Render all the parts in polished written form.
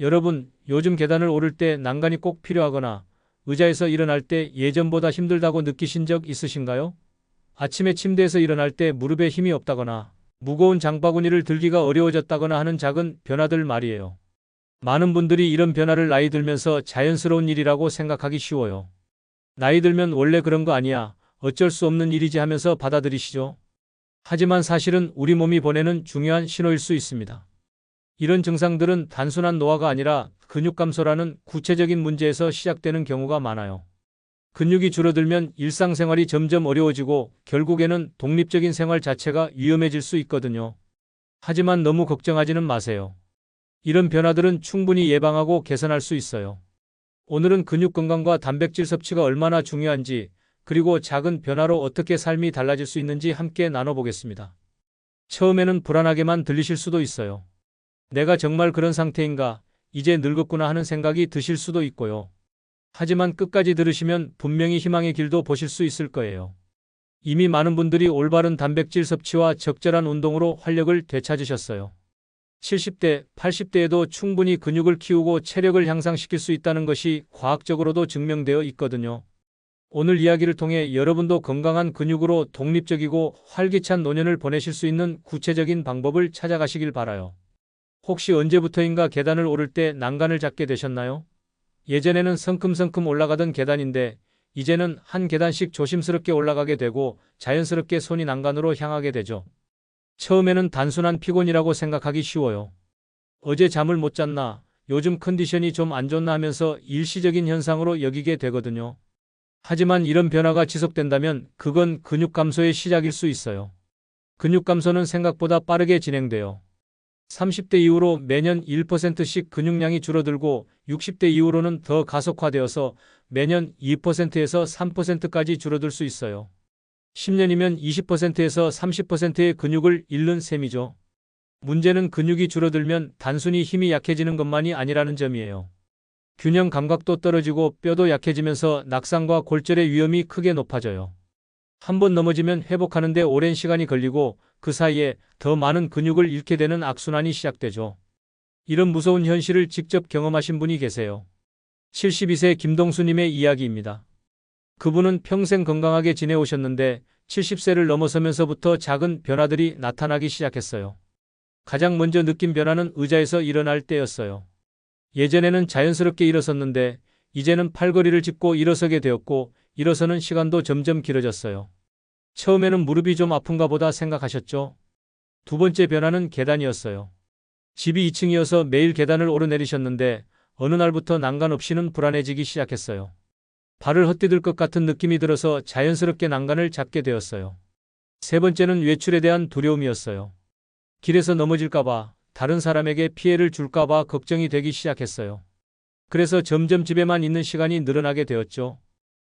여러분, 요즘 계단을 오를 때 난간이 꼭 필요하거나 의자에서 일어날 때 예전보다 힘들다고 느끼신 적 있으신가요? 아침에 침대에서 일어날 때 무릎에 힘이 없다거나 무거운 장바구니를 들기가 어려워졌다거나 하는 작은 변화들 말이에요. 많은 분들이 이런 변화를 나이 들면서 자연스러운 일이라고 생각하기 쉬워요. 나이 들면 원래 그런 거 아니야, 어쩔 수 없는 일이지 하면서 받아들이시죠. 하지만 사실은 우리 몸이 보내는 중요한 신호일 수 있습니다. 이런 증상들은 단순한 노화가 아니라 근육 감소라는 구체적인 문제에서 시작되는 경우가 많아요. 근육이 줄어들면 일상생활이 점점 어려워지고 결국에는 독립적인 생활 자체가 위험해질 수 있거든요. 하지만 너무 걱정하지는 마세요. 이런 변화들은 충분히 예방하고 개선할 수 있어요. 오늘은 근육 건강과 단백질 섭취가 얼마나 중요한지, 그리고 작은 변화로 어떻게 삶이 달라질 수 있는지 함께 나눠보겠습니다. 처음에는 불안하게만 들리실 수도 있어요. 내가 정말 그런 상태인가, 이제 늙었구나 하는 생각이 드실 수도 있고요. 하지만 끝까지 들으시면 분명히 희망의 길도 보실 수 있을 거예요. 이미 많은 분들이 올바른 단백질 섭취와 적절한 운동으로 활력을 되찾으셨어요. 70대, 80대에도 충분히 근육을 키우고 체력을 향상시킬 수 있다는 것이 과학적으로도 증명되어 있거든요. 오늘 이야기를 통해 여러분도 건강한 근육으로 독립적이고 활기찬 노년을 보내실 수 있는 구체적인 방법을 찾아가시길 바라요. 혹시 언제부터인가 계단을 오를 때 난간을 잡게 되셨나요? 예전에는 성큼성큼 올라가던 계단인데 이제는 한 계단씩 조심스럽게 올라가게 되고 자연스럽게 손이 난간으로 향하게 되죠. 처음에는 단순한 피곤이라고 생각하기 쉬워요. 어제 잠을 못 잤나, 요즘 컨디션이 좀 안 좋나 하면서 일시적인 현상으로 여기게 되거든요. 하지만 이런 변화가 지속된다면 그건 근육 감소의 시작일 수 있어요. 근육 감소는 생각보다 빠르게 진행돼요. 30대 이후로 매년 1%씩 근육량이 줄어들고 60대 이후로는 더 가속화되어서 매년 2%에서 3%까지 줄어들 수 있어요. 10년이면 20%에서 30%의 근육을 잃는 셈이죠. 문제는 근육이 줄어들면 단순히 힘이 약해지는 것만이 아니라는 점이에요. 균형 감각도 떨어지고 뼈도 약해지면서 낙상과 골절의 위험이 크게 높아져요. 한번 넘어지면 회복하는데 오랜 시간이 걸리고 그 사이에 더 많은 근육을 잃게 되는 악순환이 시작되죠. 이런 무서운 현실을 직접 경험하신 분이 계세요. 72세 김동수님의 이야기입니다. 그분은 평생 건강하게 지내오셨는데 70세를 넘어서면서부터 작은 변화들이 나타나기 시작했어요. 가장 먼저 느낀 변화는 의자에서 일어날 때였어요. 예전에는 자연스럽게 일어섰는데 이제는 팔걸이를 짚고 일어서게 되었고 일어서는 시간도 점점 길어졌어요. 처음에는 무릎이 좀 아픈가 보다 생각하셨죠? 두 번째 변화는 계단이었어요. 집이 2층이어서 매일 계단을 오르내리셨는데 어느 날부터 난간 없이는 불안해지기 시작했어요. 발을 헛디딜 것 같은 느낌이 들어서 자연스럽게 난간을 잡게 되었어요. 세 번째는 외출에 대한 두려움이었어요. 길에서 넘어질까봐, 다른 사람에게 피해를 줄까봐 걱정이 되기 시작했어요. 그래서 점점 집에만 있는 시간이 늘어나게 되었죠.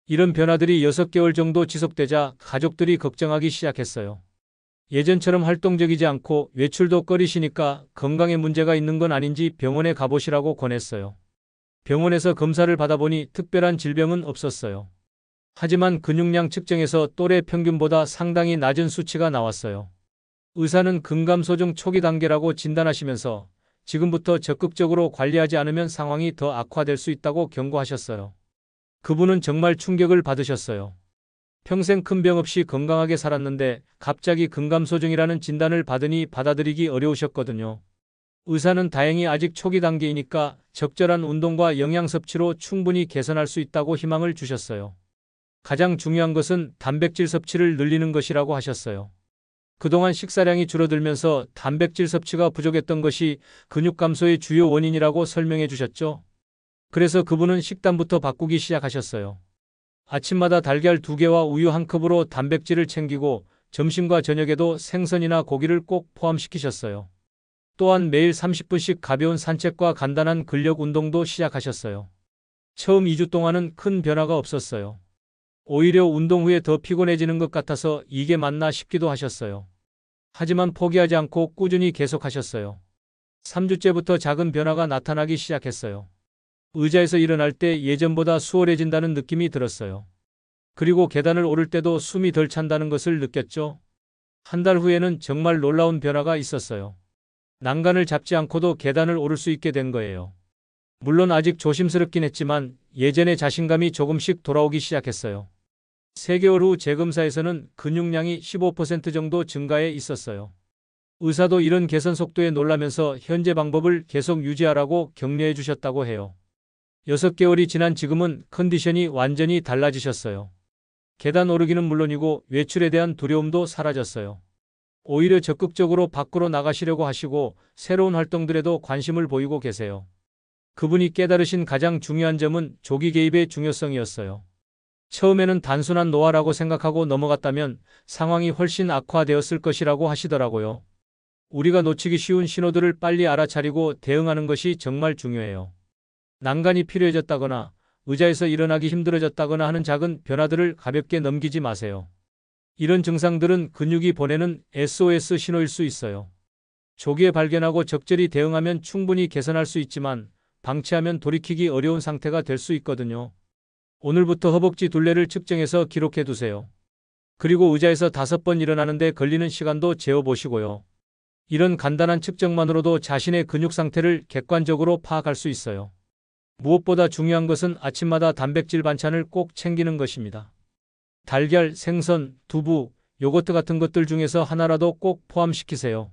이런 변화들이 6개월 정도 지속되자 가족들이 걱정하기 시작했어요. 예전처럼 활동적이지 않고 외출도 꺼리시니까 건강에 문제가 있는 건 아닌지 병원에 가보시라고 권했어요. 병원에서 검사를 받아보니 특별한 질병은 없었어요. 하지만 근육량 측정에서 또래 평균보다 상당히 낮은 수치가 나왔어요. 의사는 근감소증 초기 단계라고 진단하시면서 지금부터 적극적으로 관리하지 않으면 상황이 더 악화될 수 있다고 경고하셨어요. 그분은 정말 충격을 받으셨어요. 평생 큰 병 없이 건강하게 살았는데 갑자기 근감소증이라는 진단을 받으니 받아들이기 어려우셨거든요. 의사는 다행히 아직 초기 단계이니까 적절한 운동과 영양 섭취로 충분히 개선할 수 있다고 희망을 주셨어요. 가장 중요한 것은 단백질 섭취를 늘리는 것이라고 하셨어요. 그동안 식사량이 줄어들면서 단백질 섭취가 부족했던 것이 근육 감소의 주요 원인이라고 설명해 주셨죠. 그래서 그분은 식단부터 바꾸기 시작하셨어요. 아침마다 달걀 2개와 우유 1컵으로 단백질을 챙기고 점심과 저녁에도 생선이나 고기를 꼭 포함시키셨어요. 또한 매일 30분씩 가벼운 산책과 간단한 근력 운동도 시작하셨어요. 처음 2주 동안은 큰 변화가 없었어요. 오히려 운동 후에 더 피곤해지는 것 같아서 이게 맞나 싶기도 하셨어요. 하지만 포기하지 않고 꾸준히 계속하셨어요. 3주째부터 작은 변화가 나타나기 시작했어요. 의자에서 일어날 때 예전보다 수월해진다는 느낌이 들었어요. 그리고 계단을 오를 때도 숨이 덜 찬다는 것을 느꼈죠. 한 달 후에는 정말 놀라운 변화가 있었어요. 난간을 잡지 않고도 계단을 오를 수 있게 된 거예요. 물론 아직 조심스럽긴 했지만 예전의 자신감이 조금씩 돌아오기 시작했어요. 3개월 후 재검사에서는 근육량이 15% 정도 증가해 있었어요. 의사도 이런 개선 속도에 놀라면서 현재 방법을 계속 유지하라고 격려해 주셨다고 해요. 6개월이 지난 지금은 컨디션이 완전히 달라지셨어요. 계단 오르기는 물론이고 외출에 대한 두려움도 사라졌어요. 오히려 적극적으로 밖으로 나가시려고 하시고 새로운 활동들에도 관심을 보이고 계세요. 그분이 깨달으신 가장 중요한 점은 조기 개입의 중요성이었어요. 처음에는 단순한 노화라고 생각하고 넘어갔다면 상황이 훨씬 악화되었을 것이라고 하시더라고요. 우리가 놓치기 쉬운 신호들을 빨리 알아차리고 대응하는 것이 정말 중요해요. 난간이 필요해졌다거나 의자에서 일어나기 힘들어졌다거나 하는 작은 변화들을 가볍게 넘기지 마세요. 이런 증상들은 근육이 보내는 SOS 신호일 수 있어요. 조기에 발견하고 적절히 대응하면 충분히 개선할 수 있지만 방치하면 돌이키기 어려운 상태가 될 수 있거든요. 오늘부터 허벅지 둘레를 측정해서 기록해 두세요. 그리고 의자에서 5번 일어나는데 걸리는 시간도 재어보시고요. 이런 간단한 측정만으로도 자신의 근육 상태를 객관적으로 파악할 수 있어요. 무엇보다 중요한 것은 아침마다 단백질 반찬을 꼭 챙기는 것입니다. 달걀, 생선, 두부, 요거트 같은 것들 중에서 하나라도 꼭 포함시키세요.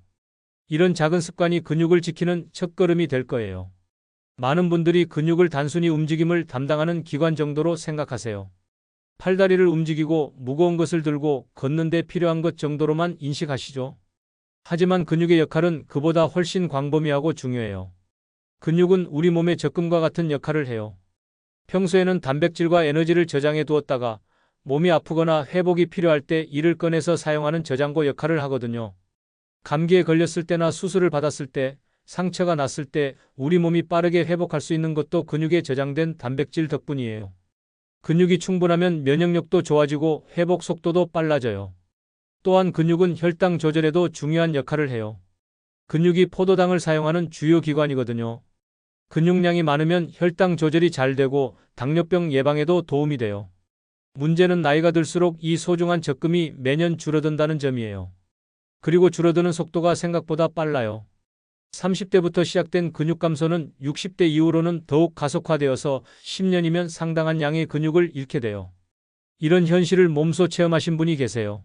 이런 작은 습관이 근육을 지키는 첫걸음이 될 거예요. 많은 분들이 근육을 단순히 움직임을 담당하는 기관 정도로 생각하세요. 팔다리를 움직이고 무거운 것을 들고 걷는 데 필요한 것 정도로만 인식하시죠. 하지만 근육의 역할은 그보다 훨씬 광범위하고 중요해요. 근육은 우리 몸의 적금과 같은 역할을 해요. 평소에는 단백질과 에너지를 저장해 두었다가 몸이 아프거나 회복이 필요할 때 이를 꺼내서 사용하는 저장고 역할을 하거든요. 감기에 걸렸을 때나 수술을 받았을 때, 상처가 났을 때 우리 몸이 빠르게 회복할 수 있는 것도 근육에 저장된 단백질 덕분이에요. 근육이 충분하면 면역력도 좋아지고 회복 속도도 빨라져요. 또한 근육은 혈당 조절에도 중요한 역할을 해요. 근육이 포도당을 사용하는 주요 기관이거든요. 근육량이 많으면 혈당 조절이 잘 되고 당뇨병 예방에도 도움이 돼요. 문제는 나이가 들수록 이 소중한 적금이 매년 줄어든다는 점이에요. 그리고 줄어드는 속도가 생각보다 빨라요. 30대부터 시작된 근육 감소는 60대 이후로는 더욱 가속화되어서 10년이면 상당한 양의 근육을 잃게 돼요. 이런 현실을 몸소 체험하신 분이 계세요.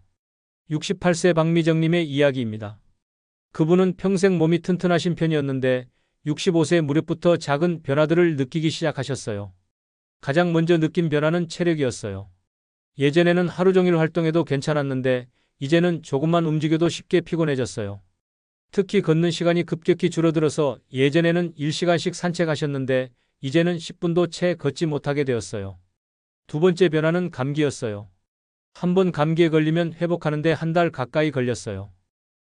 68세 박미정님의 이야기입니다. 그분은 평생 몸이 튼튼하신 편이었는데 65세 무렵부터 작은 변화들을 느끼기 시작하셨어요. 가장 먼저 느낀 변화는 체력이었어요. 예전에는 하루 종일 활동해도 괜찮았는데 이제는 조금만 움직여도 쉽게 피곤해졌어요. 특히 걷는 시간이 급격히 줄어들어서 예전에는 1시간씩 산책하셨는데 이제는 10분도 채 걷지 못하게 되었어요. 두 번째 변화는 감기였어요. 한 번 감기에 걸리면 회복하는데 한 달 가까이 걸렸어요.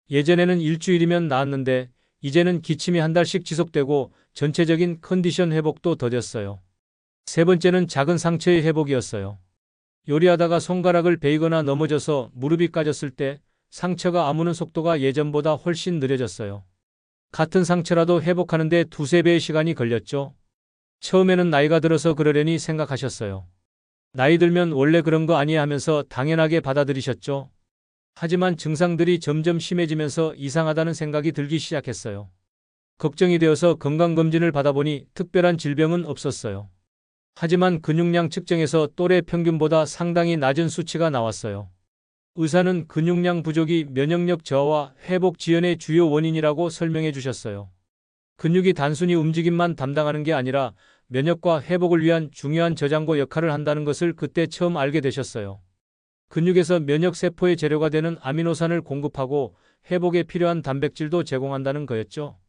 예전에는 일주일이면 나았는데 이제는 기침이 한 달씩 지속되고 전체적인 컨디션 회복도 더뎠어요. 세 번째는 작은 상처의 회복이었어요. 요리하다가 손가락을 베이거나 넘어져서 무릎이 까졌을 때 상처가 아무는 속도가 예전보다 훨씬 느려졌어요. 같은 상처라도 회복하는데 2~3배의 시간이 걸렸죠. 처음에는 나이가 들어서 그러려니 생각하셨어요. 나이 들면 원래 그런 거 아니야 하면서 당연하게 받아들이셨죠. 하지만 증상들이 점점 심해지면서 이상하다는 생각이 들기 시작했어요. 걱정이 되어서 건강검진을 받아보니 특별한 질병은 없었어요. 하지만 근육량 측정에서 또래 평균보다 상당히 낮은 수치가 나왔어요. 의사는 근육량 부족이 면역력 저하와 회복 지연의 주요 원인이라고 설명해 주셨어요. 근육이 단순히 움직임만 담당하는 게 아니라 면역과 회복을 위한 중요한 저장고 역할을 한다는 것을 그때 처음 알게 되셨어요. 근육에서 면역세포의 재료가 되는 아미노산을 공급하고 회복에 필요한 단백질도 제공한다는 거였죠.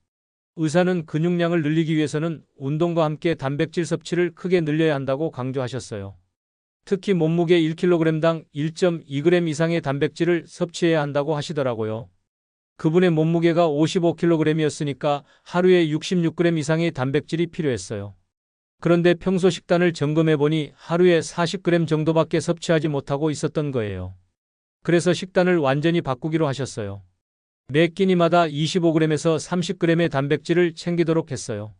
의사는 근육량을 늘리기 위해서는 운동과 함께 단백질 섭취를 크게 늘려야 한다고 강조하셨어요. 특히 몸무게 1kg당 1.2g 이상의 단백질을 섭취해야 한다고 하시더라고요. 그분의 몸무게가 55kg이었으니까 하루에 66g 이상의 단백질이 필요했어요. 그런데 평소 식단을 점검해보니 하루에 40g 정도밖에 섭취하지 못하고 있었던 거예요. 그래서 식단을 완전히 바꾸기로 하셨어요. 매 끼니마다 25g에서 30g의 단백질을 챙기도록 했어요.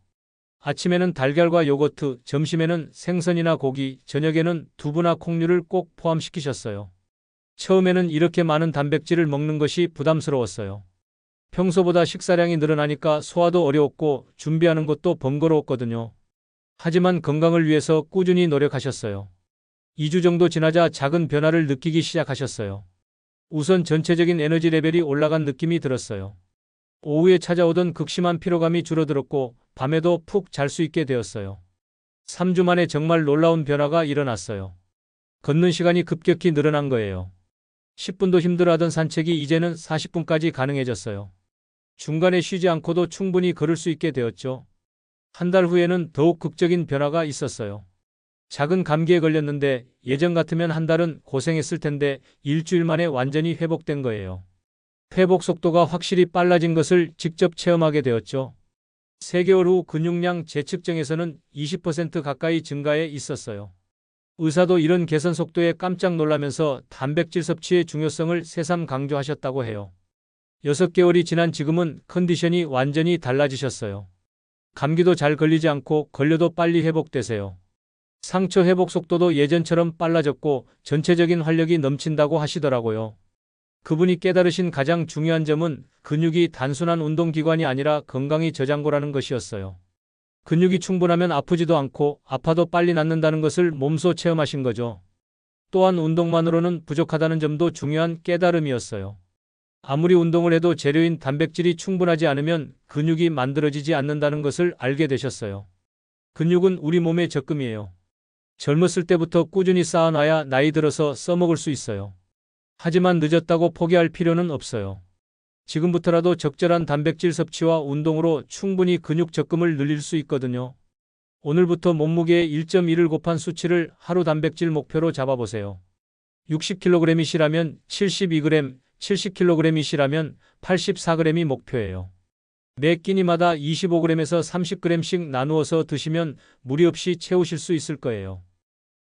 아침에는 달걀과 요거트, 점심에는 생선이나 고기, 저녁에는 두부나 콩류를 꼭 포함시키셨어요. 처음에는 이렇게 많은 단백질을 먹는 것이 부담스러웠어요. 평소보다 식사량이 늘어나니까 소화도 어려웠고 준비하는 것도 번거로웠거든요. 하지만 건강을 위해서 꾸준히 노력하셨어요. 2주 정도 지나자 작은 변화를 느끼기 시작하셨어요. 우선 전체적인 에너지 레벨이 올라간 느낌이 들었어요. 오후에 찾아오던 극심한 피로감이 줄어들었고 밤에도 푹 잘 수 있게 되었어요. 3주 만에 정말 놀라운 변화가 일어났어요. 걷는 시간이 급격히 늘어난 거예요. 10분도 힘들어하던 산책이 이제는 40분까지 가능해졌어요. 중간에 쉬지 않고도 충분히 걸을 수 있게 되었죠. 한 달 후에는 더욱 극적인 변화가 있었어요. 작은 감기에 걸렸는데 예전 같으면 한 달은 고생했을 텐데 일주일 만에 완전히 회복된 거예요. 회복 속도가 확실히 빨라진 것을 직접 체험하게 되었죠. 3개월 후 근육량 재측정에서는 20% 가까이 증가해 있었어요. 의사도 이런 개선 속도에 깜짝 놀라면서 단백질 섭취의 중요성을 새삼 강조하셨다고 해요. 6개월이 지난 지금은 컨디션이 완전히 달라지셨어요. 감기도 잘 걸리지 않고 걸려도 빨리 회복되세요. 상처 회복 속도도 예전처럼 빨라졌고 전체적인 활력이 넘친다고 하시더라고요. 그분이 깨달으신 가장 중요한 점은 근육이 단순한 운동기관이 아니라 건강의 저장고라는 것이었어요. 근육이 충분하면 아프지도 않고 아파도 빨리 낫는다는 것을 몸소 체험하신 거죠. 또한 운동만으로는 부족하다는 점도 중요한 깨달음이었어요. 아무리 운동을 해도 재료인 단백질이 충분하지 않으면 근육이 만들어지지 않는다는 것을 알게 되셨어요. 근육은 우리 몸의 적금이에요. 젊었을 때부터 꾸준히 쌓아놔야 나이 들어서 써먹을 수 있어요. 하지만 늦었다고 포기할 필요는 없어요. 지금부터라도 적절한 단백질 섭취와 운동으로 충분히 근육 적금을 늘릴 수 있거든요. 오늘부터 몸무게의 1.1을 곱한 수치를 하루 단백질 목표로 잡아보세요. 60kg이시라면 72g, 70kg이시라면 84g이 목표예요. 매 끼니마다 25g에서 30g씩 나누어서 드시면 무리 없이 채우실 수 있을 거예요.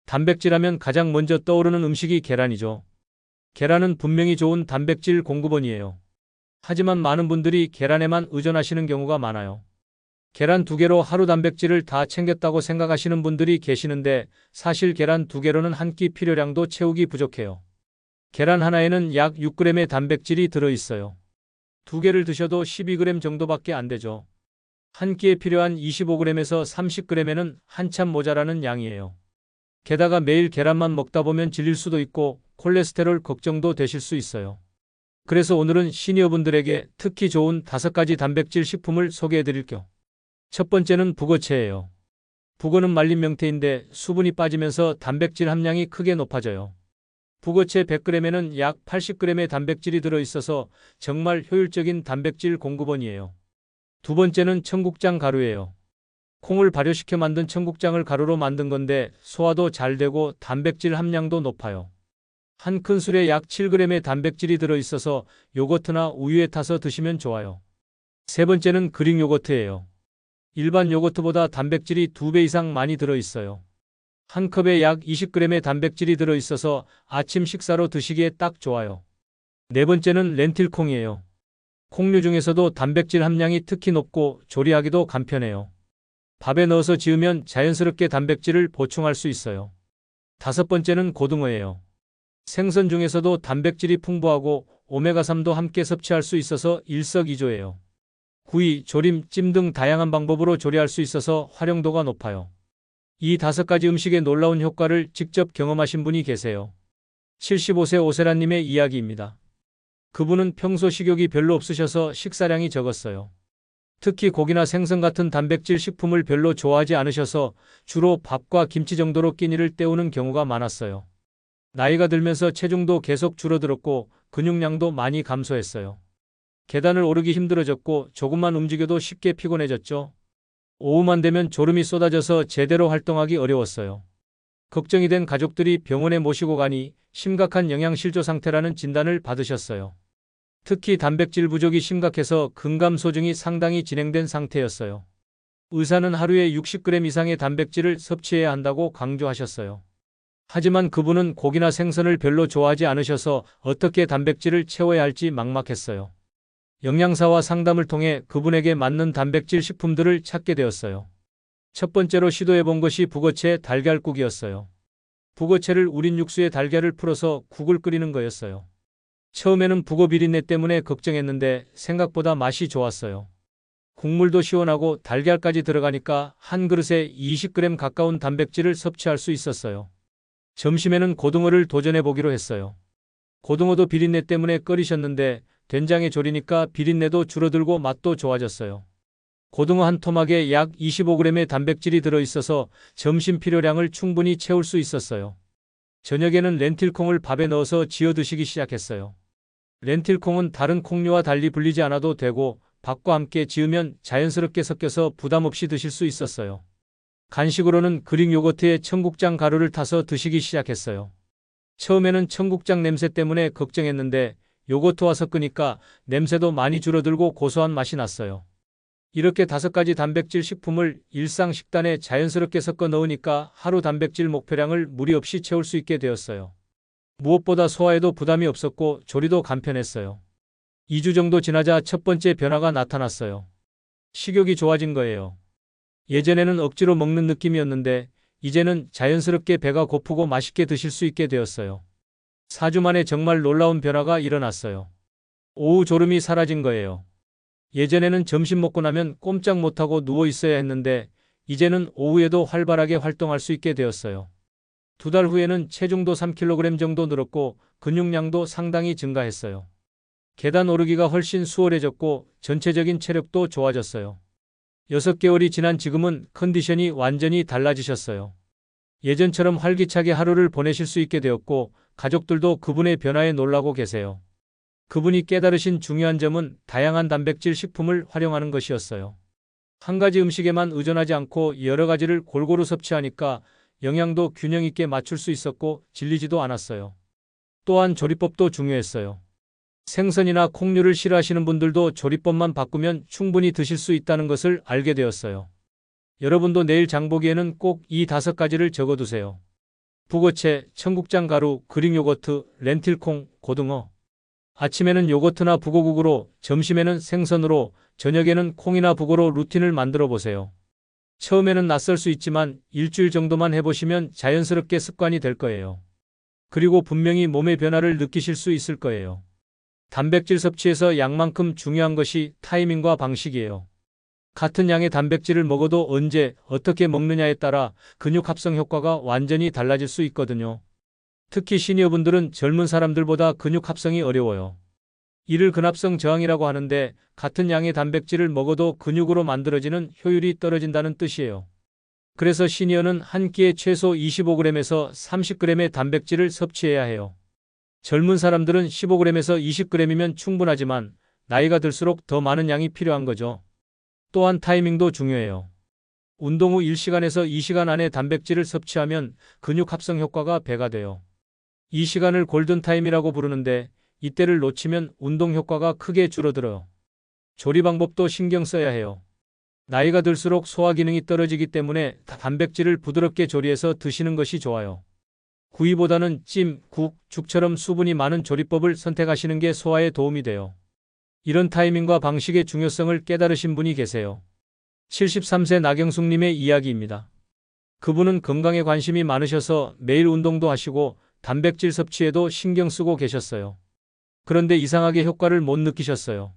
단백질하면 가장 먼저 떠오르는 음식이 계란이죠. 계란은 분명히 좋은 단백질 공급원이에요. 하지만 많은 분들이 계란에만 의존하시는 경우가 많아요. 계란 2개로 하루 단백질을 다 챙겼다고 생각하시는 분들이 계시는데 사실 계란 2개로는 한 끼 필요량도 채우기 부족해요. 계란 하나에는 약 6g의 단백질이 들어있어요. 2개를 드셔도 12g 정도밖에 안 되죠. 한 끼에 필요한 25g에서 30g에는 한참 모자라는 양이에요. 게다가 매일 계란만 먹다 보면 질릴 수도 있고 콜레스테롤 걱정도 되실 수 있어요. 그래서 오늘은 시니어분들에게 특히 좋은 5가지 단백질 식품을 소개해드릴게요. 첫 번째는 북어채예요. 북어는 말린 명태인데 수분이 빠지면서 단백질 함량이 크게 높아져요. 북어채 100g에는 약 80g의 단백질이 들어있어서 정말 효율적인 단백질 공급원이에요. 두 번째는 청국장 가루예요. 콩을 발효시켜 만든 청국장을 가루로 만든 건데 소화도 잘 되고 단백질 함량도 높아요. 한 큰술에 약 7g의 단백질이 들어있어서 요거트나 우유에 타서 드시면 좋아요. 세 번째는 그릭 요거트예요. 일반 요거트보다 단백질이 2배 이상 많이 들어있어요. 한 컵에 약 20g의 단백질이 들어있어서 아침 식사로 드시기에 딱 좋아요. 네 번째는 렌틸콩이에요. 콩류 중에서도 단백질 함량이 특히 높고 조리하기도 간편해요. 밥에 넣어서 지으면 자연스럽게 단백질을 보충할 수 있어요. 다섯 번째는 고등어예요. 생선 중에서도 단백질이 풍부하고 오메가3도 함께 섭취할 수 있어서 일석이조예요. 구이, 조림, 찜 등 다양한 방법으로 조리할 수 있어서 활용도가 높아요. 이 5가지 음식의 놀라운 효과를 직접 경험하신 분이 계세요. 75세 오세라님의 이야기입니다. 그분은 평소 식욕이 별로 없으셔서 식사량이 적었어요. 특히 고기나 생선 같은 단백질 식품을 별로 좋아하지 않으셔서 주로 밥과 김치 정도로 끼니를 때우는 경우가 많았어요. 나이가 들면서 체중도 계속 줄어들었고 근육량도 많이 감소했어요. 계단을 오르기 힘들어졌고 조금만 움직여도 쉽게 피곤해졌죠. 오후만 되면 졸음이 쏟아져서 제대로 활동하기 어려웠어요. 걱정이 된 가족들이 병원에 모시고 가니 심각한 영양실조 상태라는 진단을 받으셨어요. 특히 단백질 부족이 심각해서 근감 소증이 상당히 진행된 상태였어요. 의사는 하루에 60g 이상의 단백질을 섭취해야 한다고 강조하셨어요. 하지만 그분은 고기나 생선을 별로 좋아하지 않으셔서 어떻게 단백질을 채워야 할지 막막했어요. 영양사와 상담을 통해 그분에게 맞는 단백질 식품들을 찾게 되었어요. 첫 번째로 시도해본 것이 북어채 달걀국이었어요. 북어채를 우린 육수에 달걀을 풀어서 국을 끓이는 거였어요. 처음에는 북어 비린내 때문에 걱정했는데 생각보다 맛이 좋았어요. 국물도 시원하고 달걀까지 들어가니까 한 그릇에 20g 가까운 단백질을 섭취할 수 있었어요. 점심에는 고등어를 도전해 보기로 했어요. 고등어도 비린내 때문에 끓이셨는데 된장에 졸이니까 비린내도 줄어들고 맛도 좋아졌어요. 고등어 한 토막에 약 25g의 단백질이 들어있어서 점심 필요량을 충분히 채울 수 있었어요. 저녁에는 렌틸콩을 밥에 넣어서 지어 드시기 시작했어요. 렌틸콩은 다른 콩류와 달리 불리지 않아도 되고 밥과 함께 지으면 자연스럽게 섞여서 부담 없이 드실 수 있었어요. 간식으로는 그릭 요거트에 청국장 가루를 타서 드시기 시작했어요. 처음에는 청국장 냄새 때문에 걱정했는데 요거트와 섞으니까 냄새도 많이 줄어들고 고소한 맛이 났어요. 이렇게 5가지 단백질 식품을 일상 식단에 자연스럽게 섞어 넣으니까 하루 단백질 목표량을 무리 없이 채울 수 있게 되었어요. 무엇보다 소화에도 부담이 없었고 조리도 간편했어요. 2주 정도 지나자 첫 번째 변화가 나타났어요. 식욕이 좋아진 거예요. 예전에는 억지로 먹는 느낌이었는데 이제는 자연스럽게 배가 고프고 맛있게 드실 수 있게 되었어요. 4주 만에 정말 놀라운 변화가 일어났어요. 오후 졸음이 사라진 거예요. 예전에는 점심 먹고 나면 꼼짝 못하고 누워 있어야 했는데 이제는 오후에도 활발하게 활동할 수 있게 되었어요. 2달 후에는 체중도 3kg 정도 늘었고 근육량도 상당히 증가했어요. 계단 오르기가 훨씬 수월해졌고 전체적인 체력도 좋아졌어요. 6개월이 지난 지금은 컨디션이 완전히 달라지셨어요. 예전처럼 활기차게 하루를 보내실 수 있게 되었고 가족들도 그분의 변화에 놀라고 계세요. 그분이 깨달으신 중요한 점은 다양한 단백질 식품을 활용하는 것이었어요. 한 가지 음식에만 의존하지 않고 여러 가지를 골고루 섭취하니까 영양도 균형 있게 맞출 수 있었고 질리지도 않았어요. 또한 조리법도 중요했어요. 생선이나 콩류를 싫어하시는 분들도 조리법만 바꾸면 충분히 드실 수 있다는 것을 알게 되었어요. 여러분도 내일 장보기에는 꼭 이 5가지를 적어두세요. 북어채, 청국장 가루, 그릭 요거트, 렌틸콩, 고등어. 아침에는 요거트나 북어국으로, 점심에는 생선으로, 저녁에는 콩이나 북어로 루틴을 만들어 보세요. 처음에는 낯설 수 있지만 일주일 정도만 해보시면 자연스럽게 습관이 될 거예요. 그리고 분명히 몸의 변화를 느끼실 수 있을 거예요. 단백질 섭취에서 양만큼 중요한 것이 타이밍과 방식이에요. 같은 양의 단백질을 먹어도 언제, 어떻게 먹느냐에 따라 근육 합성 효과가 완전히 달라질 수 있거든요. 특히 시니어분들은 젊은 사람들보다 근육 합성이 어려워요. 이를 근합성 저항이라고 하는데 같은 양의 단백질을 먹어도 근육으로 만들어지는 효율이 떨어진다는 뜻이에요. 그래서 시니어는 한 끼에 최소 25g에서 30g의 단백질을 섭취해야 해요. 젊은 사람들은 15g에서 20g이면 충분하지만 나이가 들수록 더 많은 양이 필요한 거죠. 또한 타이밍도 중요해요. 운동 후 1시간에서 2시간 안에 단백질을 섭취하면 근육 합성 효과가 배가 돼요. 이 시간을 골든타임이라고 부르는데 이때를 놓치면 운동 효과가 크게 줄어들어요. 조리 방법도 신경 써야 해요. 나이가 들수록 소화 기능이 떨어지기 때문에 단백질을 부드럽게 조리해서 드시는 것이 좋아요. 구이보다는 찜, 국, 죽처럼 수분이 많은 조리법을 선택하시는 게 소화에 도움이 돼요. 이런 타이밍과 방식의 중요성을 깨달으신 분이 계세요. 73세 나경숙님의 이야기입니다. 그분은 건강에 관심이 많으셔서 매일 운동도 하시고 단백질 섭취에도 신경 쓰고 계셨어요. 그런데 이상하게 효과를 못 느끼셨어요.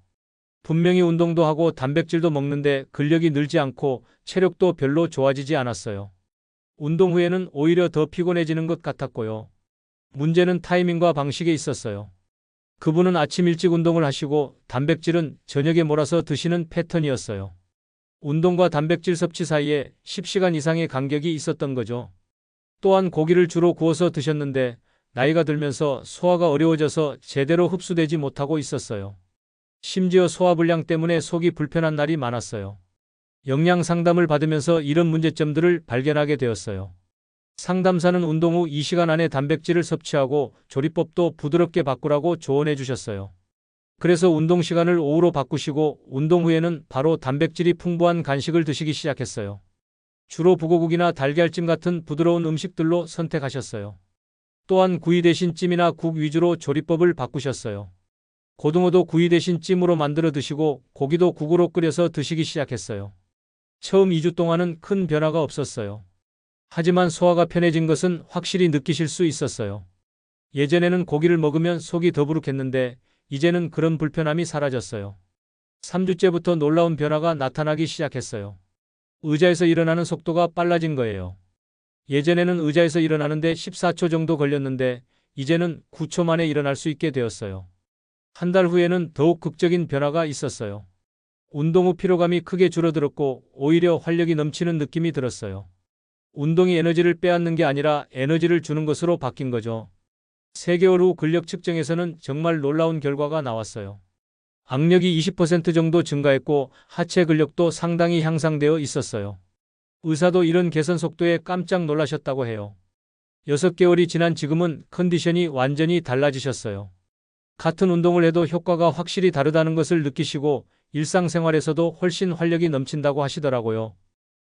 분명히 운동도 하고 단백질도 먹는데 근력이 늘지 않고 체력도 별로 좋아지지 않았어요. 운동 후에는 오히려 더 피곤해지는 것 같았고요. 문제는 타이밍과 방식에 있었어요. 그분은 아침 일찍 운동을 하시고 단백질은 저녁에 몰아서 드시는 패턴이었어요. 운동과 단백질 섭취 사이에 10시간 이상의 간격이 있었던 거죠. 또한 고기를 주로 구워서 드셨는데 나이가 들면서 소화가 어려워져서 제대로 흡수되지 못하고 있었어요. 심지어 소화불량 때문에 속이 불편한 날이 많았어요. 영양 상담을 받으면서 이런 문제점들을 발견하게 되었어요. 상담사는 운동 후 2시간 안에 단백질을 섭취하고 조리법도 부드럽게 바꾸라고 조언해 주셨어요. 그래서 운동 시간을 오후로 바꾸시고 운동 후에는 바로 단백질이 풍부한 간식을 드시기 시작했어요. 주로 북어국이나 달걀찜 같은 부드러운 음식들로 선택하셨어요. 또한 구이 대신 찜이나 국 위주로 조리법을 바꾸셨어요. 고등어도 구이 대신 찜으로 만들어 드시고 고기도 국으로 끓여서 드시기 시작했어요. 처음 2주 동안은 큰 변화가 없었어요. 하지만 소화가 편해진 것은 확실히 느끼실 수 있었어요. 예전에는 고기를 먹으면 속이 더부룩했는데 이제는 그런 불편함이 사라졌어요. 3주째부터 놀라운 변화가 나타나기 시작했어요. 의자에서 일어나는 속도가 빨라진 거예요. 예전에는 의자에서 일어나는데 14초 정도 걸렸는데 이제는 9초 만에 일어날 수 있게 되었어요. 한 달 후에는 더욱 극적인 변화가 있었어요. 운동 후 피로감이 크게 줄어들었고 오히려 활력이 넘치는 느낌이 들었어요. 운동이 에너지를 빼앗는 게 아니라 에너지를 주는 것으로 바뀐 거죠. 3개월 후 근력 측정에서는 정말 놀라운 결과가 나왔어요. 악력이 20% 정도 증가했고 하체 근력도 상당히 향상되어 있었어요. 의사도 이런 개선 속도에 깜짝 놀라셨다고 해요. 6개월이 지난 지금은 컨디션이 완전히 달라지셨어요. 같은 운동을 해도 효과가 확실히 다르다는 것을 느끼시고 일상생활에서도 훨씬 활력이 넘친다고 하시더라고요.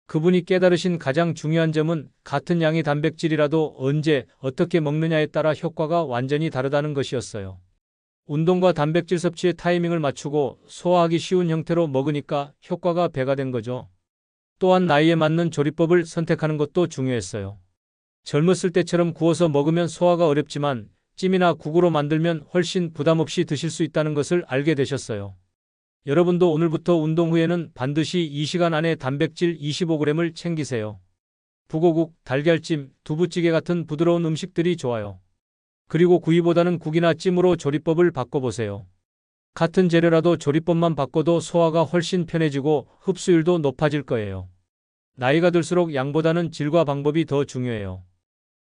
그분이 깨달으신 가장 중요한 점은 같은 양의 단백질이라도 언제 어떻게 먹느냐에 따라 효과가 완전히 다르다는 것이었어요. 운동과 단백질 섭취의 타이밍을 맞추고 소화하기 쉬운 형태로 먹으니까 효과가 배가 된 거죠. 또한 나이에 맞는 조리법을 선택하는 것도 중요했어요. 젊었을 때처럼 구워서 먹으면 소화가 어렵지만 찜이나 국으로 만들면 훨씬 부담 없이 드실 수 있다는 것을 알게 되셨어요. 여러분도 오늘부터 운동 후에는 반드시 이 시간 안에 단백질 25g을 챙기세요. 북어국, 달걀찜, 두부찌개 같은 부드러운 음식들이 좋아요. 그리고 구이보다는 국이나 찜으로 조리법을 바꿔보세요. 같은 재료라도 조리법만 바꿔도 소화가 훨씬 편해지고 흡수율도 높아질 거예요. 나이가 들수록 양보다는 질과 방법이 더 중요해요.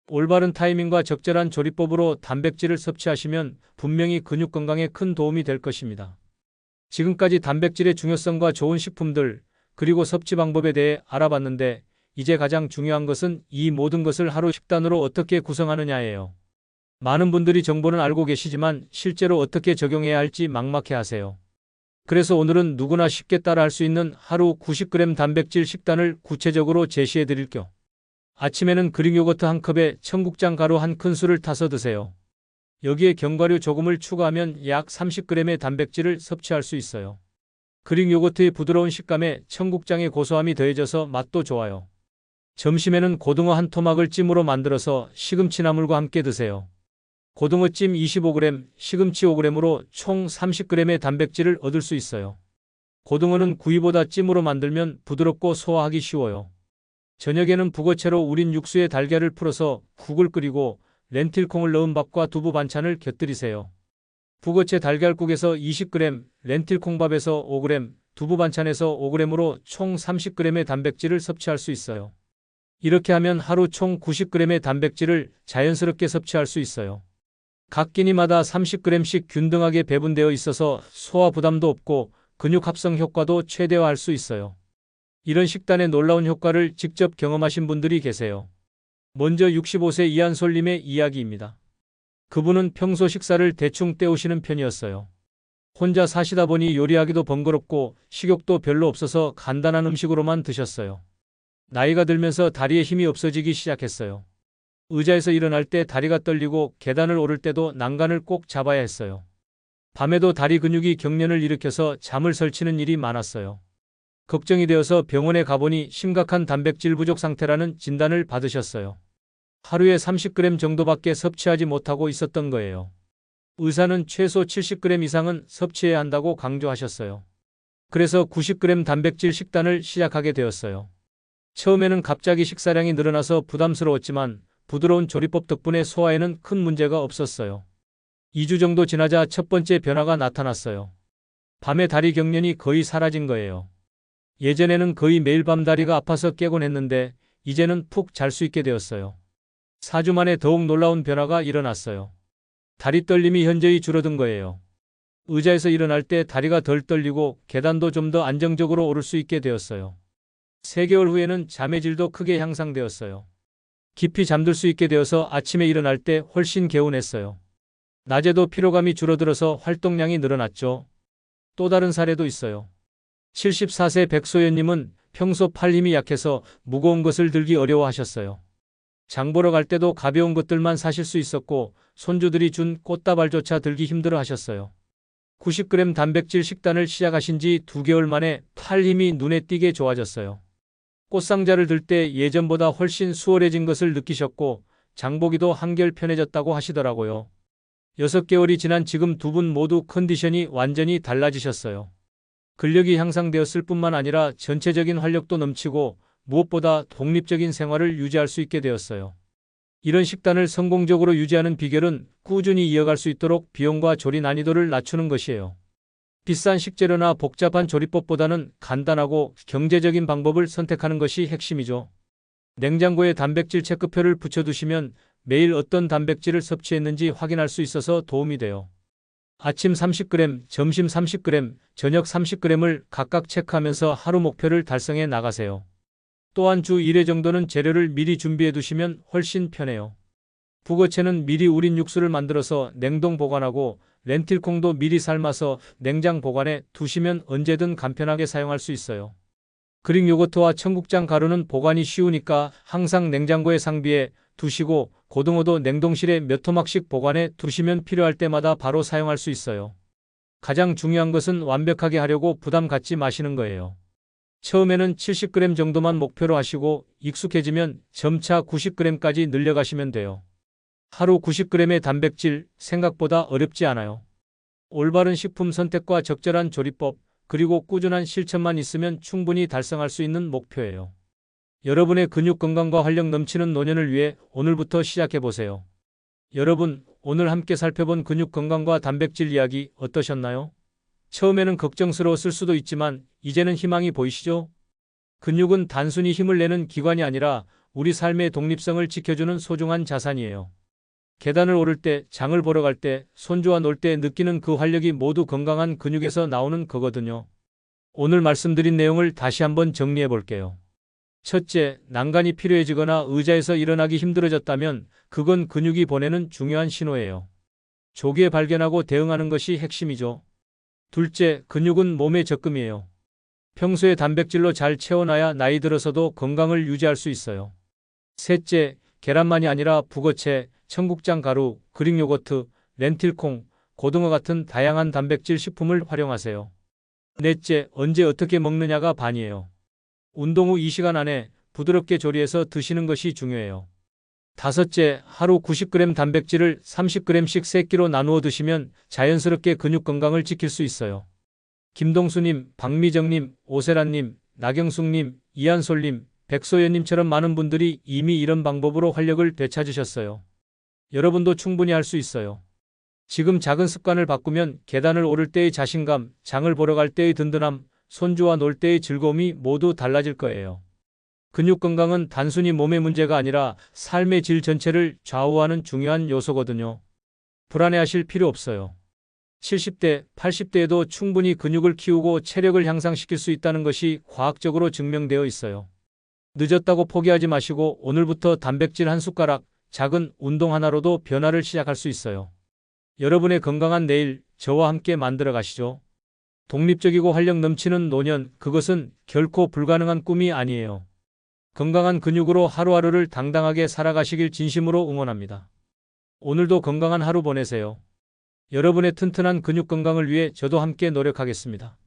올바른 타이밍과 적절한 조리법으로 단백질을 섭취하시면 분명히 근육 건강에 큰 도움이 될 것입니다. 지금까지 단백질의 중요성과 좋은 식품들, 그리고 섭취 방법에 대해 알아봤는데 이제 가장 중요한 것은 이 모든 것을 하루 식단으로 어떻게 구성하느냐예요. 많은 분들이 정보는 알고 계시지만 실제로 어떻게 적용해야 할지 막막해하세요. 그래서 오늘은 누구나 쉽게 따라할 수 있는 하루 90g 단백질 식단을 구체적으로 제시해 드릴게요. 아침에는 그릭 요거트 한 컵에 청국장 가루 한 큰술을 타서 드세요. 여기에 견과류 조금을 추가하면 약 30g의 단백질을 섭취할 수 있어요. 그릭 요거트의 부드러운 식감에 청국장의 고소함이 더해져서 맛도 좋아요. 점심에는 고등어 한 토막을 찜으로 만들어서 시금치나물과 함께 드세요. 고등어찜 25g, 시금치 5g으로 총 30g의 단백질을 얻을 수 있어요. 고등어는 구이보다 찜으로 만들면 부드럽고 소화하기 쉬워요. 저녁에는 북어채로 우린 육수에 달걀을 풀어서 국을 끓이고 렌틸콩을 넣은 밥과 두부 반찬을 곁들이세요. 북어채 달걀국에서 20g, 렌틸콩밥에서 5g, 두부 반찬에서 5g으로 총 30g의 단백질을 섭취할 수 있어요. 이렇게 하면 하루 총 90g의 단백질을 자연스럽게 섭취할 수 있어요. 각 끼니마다 30g씩 균등하게 배분되어 있어서 소화 부담도 없고 근육 합성 효과도 최대화할 수 있어요. 이런 식단의 놀라운 효과를 직접 경험하신 분들이 계세요. 먼저 65세 이한솔님의 이야기입니다. 그분은 평소 식사를 대충 때우시는 편이었어요. 혼자 사시다 보니 요리하기도 번거롭고 식욕도 별로 없어서 간단한 음식으로만 드셨어요. 나이가 들면서 다리에 힘이 없어지기 시작했어요. 의자에서 일어날 때 다리가 떨리고 계단을 오를 때도 난간을 꼭 잡아야 했어요. 밤에도 다리 근육이 경련을 일으켜서 잠을 설치는 일이 많았어요. 걱정이 되어서 병원에 가보니 심각한 단백질 부족 상태라는 진단을 받으셨어요. 하루에 30g 정도밖에 섭취하지 못하고 있었던 거예요. 의사는 최소 70g 이상은 섭취해야 한다고 강조하셨어요. 그래서 90g 단백질 식단을 시작하게 되었어요. 처음에는 갑자기 식사량이 늘어나서 부담스러웠지만 부드러운 조리법 덕분에 소화에는 큰 문제가 없었어요. 2주 정도 지나자 첫 번째 변화가 나타났어요. 밤에 다리 경련이 거의 사라진 거예요. 예전에는 거의 매일 밤 다리가 아파서 깨곤 했는데 이제는 푹 잘 수 있게 되었어요. 4주 만에 더욱 놀라운 변화가 일어났어요. 다리 떨림이 현저히 줄어든 거예요. 의자에서 일어날 때 다리가 덜 떨리고 계단도 좀 더 안정적으로 오를 수 있게 되었어요. 3개월 후에는 잠의 질도 크게 향상되었어요. 깊이 잠들 수 있게 되어서 아침에 일어날 때 훨씬 개운했어요. 낮에도 피로감이 줄어들어서 활동량이 늘어났죠. 또 다른 사례도 있어요. 74세 백소연님은 평소 팔 힘이 약해서 무거운 것을 들기 어려워하셨어요. 장 보러 갈 때도 가벼운 것들만 사실 수 있었고 손주들이 준 꽃다발조차 들기 힘들어 하셨어요. 90g 단백질 식단을 시작하신 지 2개월 만에 팔 힘이 눈에 띄게 좋아졌어요. 꽃상자를 들 때 예전보다 훨씬 수월해진 것을 느끼셨고 장보기도 한결 편해졌다고 하시더라고요. 6개월이 지난 지금 두 분 모두 컨디션이 완전히 달라지셨어요. 근력이 향상되었을 뿐만 아니라 전체적인 활력도 넘치고 무엇보다 독립적인 생활을 유지할 수 있게 되었어요. 이런 식단을 성공적으로 유지하는 비결은 꾸준히 이어갈 수 있도록 비용과 조리 난이도를 낮추는 것이에요. 비싼 식재료나 복잡한 조리법보다는 간단하고 경제적인 방법을 선택하는 것이 핵심이죠. 냉장고에 단백질 체크표를 붙여두시면 매일 어떤 단백질을 섭취했는지 확인할 수 있어서 도움이 돼요. 아침 30g, 점심 30g, 저녁 30g을 각각 체크하면서 하루 목표를 달성해 나가세요. 또한 주 1회 정도는 재료를 미리 준비해 두시면 훨씬 편해요. 북어채는 미리 우린 육수를 만들어서 냉동 보관하고 렌틸콩도 미리 삶아서 냉장 보관해 두시면 언제든 간편하게 사용할 수 있어요. 그릭 요거트와 청국장 가루는 보관이 쉬우니까 항상 냉장고에 상비해 두시고 고등어도 냉동실에 몇 토막씩 보관해 두시면 필요할 때마다 바로 사용할 수 있어요. 가장 중요한 것은 완벽하게 하려고 부담 갖지 마시는 거예요. 처음에는 70g 정도만 목표로 하시고 익숙해지면 점차 90g까지 늘려가시면 돼요. 하루 90g의 단백질 생각보다 어렵지 않아요. 올바른 식품 선택과 적절한 조리법, 그리고 꾸준한 실천만 있으면 충분히 달성할 수 있는 목표예요. 여러분의 근육 건강과 활력 넘치는 노년을 위해 오늘부터 시작해보세요. 여러분, 오늘 함께 살펴본 근육 건강과 단백질 이야기 어떠셨나요? 처음에는 걱정스러웠을 수도 있지만 이제는 희망이 보이시죠? 근육은 단순히 힘을 내는 기관이 아니라 우리 삶의 독립성을 지켜주는 소중한 자산이에요. 계단을 오를 때, 장을 보러 갈 때, 손주와 놀 때 느끼는 그 활력이 모두 건강한 근육에서 나오는 거거든요. 오늘 말씀드린 내용을 다시 한번 정리해 볼게요. 첫째, 난간이 필요해지거나 의자에서 일어나기 힘들어졌다면 그건 근육이 보내는 중요한 신호예요. 조기에 발견하고 대응하는 것이 핵심이죠. 둘째, 근육은 몸의 적금이에요. 평소에 단백질로 잘 채워놔야 나이 들어서도 건강을 유지할 수 있어요. 셋째, 계란만이 아니라 북어채, 청국장 가루, 그릭 요거트, 렌틸콩, 고등어 같은 다양한 단백질 식품을 활용하세요. 넷째, 언제 어떻게 먹느냐가 반이에요. 운동 후 2시간 안에 부드럽게 조리해서 드시는 것이 중요해요. 다섯째, 하루 90g 단백질을 30g씩 3끼로 나누어 드시면 자연스럽게 근육 건강을 지킬 수 있어요. 김동수님, 박미정님, 오세란님, 나경숙님, 이한솔님, 백소연님처럼 많은 분들이 이미 이런 방법으로 활력을 되찾으셨어요. 여러분도 충분히 할 수 있어요. 지금 작은 습관을 바꾸면 계단을 오를 때의 자신감, 장을 보러 갈 때의 든든함, 손주와 놀 때의 즐거움이 모두 달라질 거예요. 근육 건강은 단순히 몸의 문제가 아니라 삶의 질 전체를 좌우하는 중요한 요소거든요. 불안해하실 필요 없어요. 70대, 80대에도 충분히 근육을 키우고 체력을 향상시킬 수 있다는 것이 과학적으로 증명되어 있어요. 늦었다고 포기하지 마시고 오늘부터 단백질 한 숟가락, 작은 운동 하나로도 변화를 시작할 수 있어요. 여러분의 건강한 내일, 저와 함께 만들어 가시죠. 독립적이고 활력 넘치는 노년, 그것은 결코 불가능한 꿈이 아니에요. 건강한 근육으로 하루하루를 당당하게 살아가시길 진심으로 응원합니다. 오늘도 건강한 하루 보내세요. 여러분의 튼튼한 근육 건강을 위해 저도 함께 노력하겠습니다.